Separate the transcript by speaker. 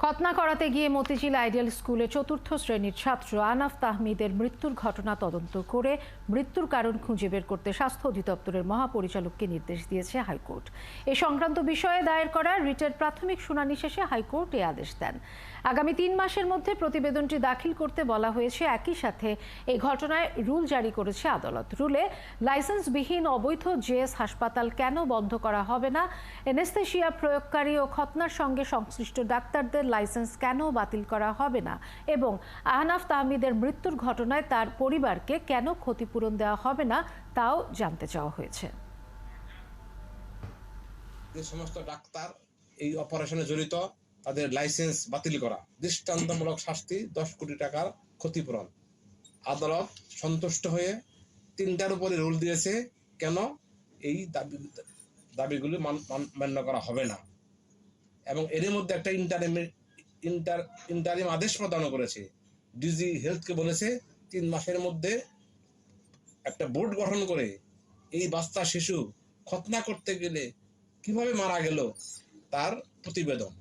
Speaker 1: খতনা করাতে গিয়ে মতিঝিল আইডিয়াল স্কুলে চতুর্থ শ্রেণীর ছাত্র আনাফ তাহমিদের মৃত্যুর ঘটনা তদন্ত করে মৃত্যুর কারণ খুঁজে বের করতে স্বাস্থ্য অধিদপ্তরের মহাপরিচালককে নির্দেশ দিয়েছে হাইকোর্ট। এ সংক্রান্ত বিষয়ে দায়ের করা রিটের প্রাথমিক শুনানি শেষে হাইকোর্ট এই আদেশ দেন। আগামী 3 মাসের মধ্যে প্রতিবেদনটি দাখিল করতে বলা হয়েছে। একই সাথে এই ঘটনায় রুল জারি করেছে আদালত। রুলে লাইসেন্সবিহীন অবৈধ জেএস হাসপাতাল কেন বন্ধ করা হবে না, এনেস্থেশিয়া প্রয়োগকারী ও খতনার সঙ্গে সংশ্লিষ্ট ডাক্তারদের লাইসেন্স কেন বাতিল করা হবে না এবং আহনাফ তাহমিদের মৃত্যুর ঘটনায় তার পরিবারকে কেন ক্ষতিপূরণ দেওয়া হবে না তাও জানতে চাওয়া হয়েছে।
Speaker 2: যে সমস্ত ডাক্তার এই অপারেশনে জড়িত তাদের লাইসেন্স বাতিল করা, দৃষ্টান্তমূলক শাস্তি 10 কোটি টাকার ক্ষতিপূরণ। আদালত সন্তুষ্ট হয়ে 3টার উপরে রুল দিয়েছে কেন এই দাবিগুলি মান্য করা হবে না, এবং এর মধ্যে একটা ইন্টারিম আদেশ প্রদান করেছে। ডিজি হেলথকে বলেছে 3 মাসের মধ্যে একটা বোর্ড গঠন করে এই বাচ্চা শিশু খতনা করতে গেলে কিভাবে মারা গেল তার প্রতিবেদন